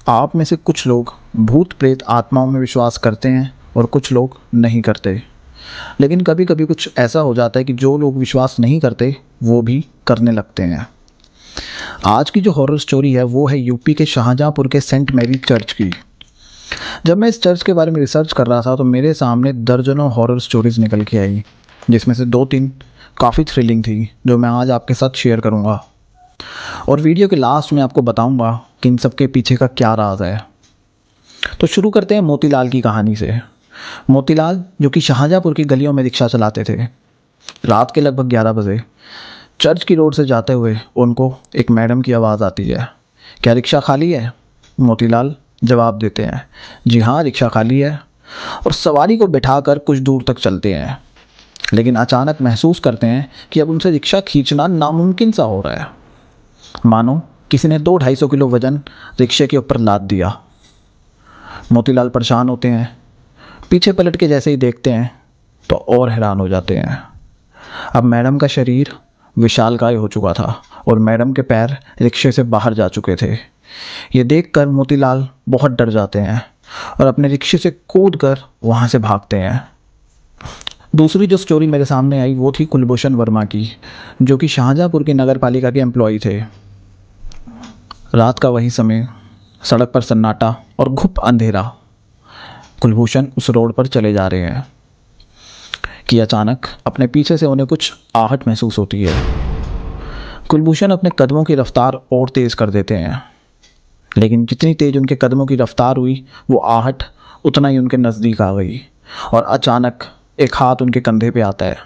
आप में से कुछ लोग भूत प्रेत आत्माओं में विश्वास करते हैं और कुछ लोग नहीं करते। लेकिन कभी कभी कुछ ऐसा हो जाता है कि जो लोग विश्वास नहीं करते वो भी करने लगते हैं। आज की जो हॉरर स्टोरी है वो है यूपी के शाहजहाँपुर के सेंट मैरी चर्च की। जब मैं इस चर्च के बारे में रिसर्च कर रहा था तो मेरे सामने दर्जनों हॉरर स्टोरीज़ निकल के आई, जिसमें से 2-3 काफ़ी थ्रिलिंग थी जो मैं आज आपके साथ शेयर करूँगा। और वीडियो के लास्ट में आपको बताऊँगा कि इन सब के पीछे का क्या राज है। तो शुरू करते हैं मोतीलाल की कहानी से। मोतीलाल जो कि शाहजहाँपुर की गलियों में रिक्शा चलाते थे। रात के लगभग 11 बजे चर्च की रोड से जाते हुए उनको एक मैडम की आवाज़ आती है, क्या रिक्शा खाली है? मोतीलाल जवाब देते हैं, जी हाँ रिक्शा खाली है, और सवारी को बिठाकर कुछ दूर तक चलते हैं। लेकिन अचानक महसूस करते हैं कि अब उनसे रिक्शा खींचना नामुमकिन सा हो रहा है, मानो किसी ने 200-250 किलो वजन रिक्शे के ऊपर लाद दिया। मोतीलाल परेशान होते हैं, पीछे पलट के जैसे ही देखते हैं तो और हैरान हो जाते हैं। अब मैडम का शरीर विशालकाय हो चुका था और मैडम के पैर रिक्शे से बाहर जा चुके थे। ये देखकर मोतीलाल बहुत डर जाते हैं और अपने रिक्शे से कूदकर वहाँ से भागते हैं। दूसरी जो स्टोरी मेरे सामने आई वो थी कुलभूषण वर्मा की, जो कि शाहजहाँपुर की नगर पालिका के एम्प्लॉय थे। रात का वही समय, सड़क पर सन्नाटा और घुप अंधेरा। कुलभूषण उस रोड पर चले जा रहे हैं कि अचानक अपने पीछे से उन्हें कुछ आहट महसूस होती है। कुलभूषण अपने कदमों की रफ्तार और तेज़ कर देते हैं, लेकिन जितनी तेज़ उनके कदमों की रफ्तार हुई वो आहट उतना ही उनके नज़दीक आ गई और अचानक एक हाथ उनके कंधे पे आता है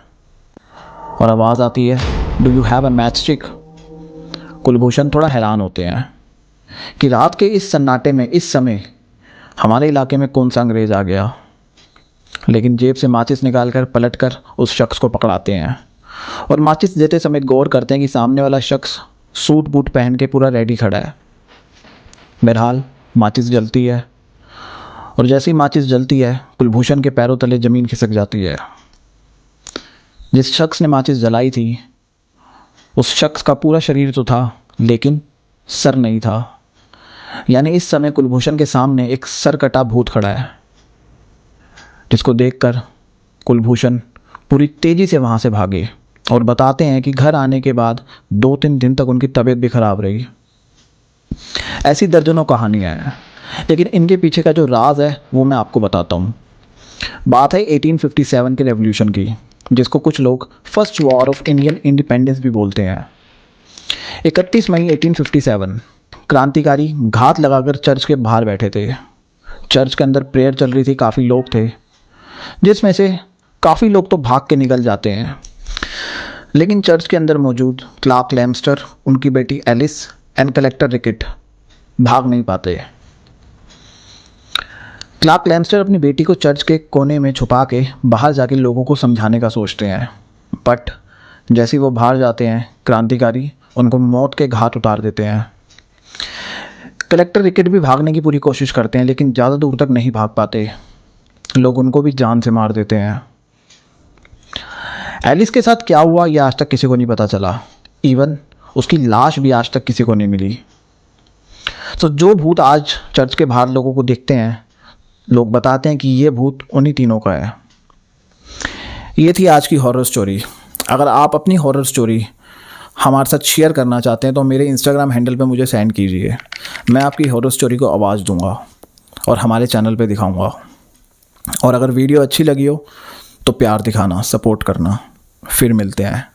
और आवाज़ आती है, do you have a match stick? Kulbhushan थोड़ा हैरान होते हैं कि रात के इस सन्नाटे में इस समय हमारे इलाके में कौन सा अंग्रेज़ आ गया। लेकिन जेब से माचिस निकालकर पलटकर उस शख्स को पकड़ाते हैं और माचिस देते समय गौर करते हैं कि सामने वाला शख्स सूट बूट पहन के पूरा रेडी खड़ा है। बहरहाल माचिस जलती है और जैसे ही माचिस जलती है कुलभूषण के पैरों तले ज़मीन खिसक जाती है। जिस शख्स ने माचिस जलाई थी उस शख्स का पूरा शरीर तो था लेकिन सर नहीं था, यानी इस समय कुलभूषण के सामने एक सर कटा भूत खड़ा है, जिसको देखकर कुलभूषण पूरी तेज़ी से वहाँ से भागे और बताते हैं कि घर आने के बाद 2-3 दिन तक उनकी तबीयत भी ख़राब रही। ऐसी दर्जनों कहानियाँ हैं, लेकिन इनके पीछे का जो राज है वो मैं आपको बताता हूँ। बात है 1857 के रेवोल्यूशन की, जिसको कुछ लोग first war of Indian independence भी बोलते हैं। 31 मई 1857 क्रांतिकारी घात लगाकर चर्च के बाहर बैठे थे। चर्च के अंदर प्रेयर चल रही थी, काफ़ी लोग थे, जिसमें से काफ़ी लोग तो भाग के निकल जाते हैं। लेकिन चर्च के अंदर मौजूद क्लार्क लैम्स्टर, उनकी बेटी एलिस एंड कलेक्टर रिकेट भाग नहीं पाते। क्लार्क लैम्स्टर अपनी बेटी को चर्च के कोने में छुपा के बाहर जाके लोगों को समझाने का सोचते हैं, बट जैसे ही वो बाहर जाते हैं क्रांतिकारी उनको मौत के घाट उतार देते हैं। कलेक्टर रिकेट भी भागने की पूरी कोशिश करते हैं लेकिन ज़्यादा दूर तक नहीं भाग पाते, लोग उनको भी जान से मार देते हैं। एलिस के साथ क्या हुआ यह आज तक किसी को नहीं पता चला, इवन उसकी लाश भी आज तक किसी को नहीं मिली। तो जो भूत आज चर्च के बाहर लोगों को देखते हैं, लोग बताते हैं कि ये भूत उन्हीं तीनों का है। ये थी आज की हॉरर स्टोरी। अगर आप अपनी हॉरर स्टोरी हमारे साथ शेयर करना चाहते हैं तो मेरे इंस्टाग्राम हैंडल पे मुझे सेंड कीजिए, मैं आपकी हॉरर स्टोरी को आवाज़ दूंगा और हमारे चैनल पे दिखाऊंगा। और अगर वीडियो अच्छी लगी हो तो प्यार दिखाना, सपोर्ट करना। फिर मिलते हैं।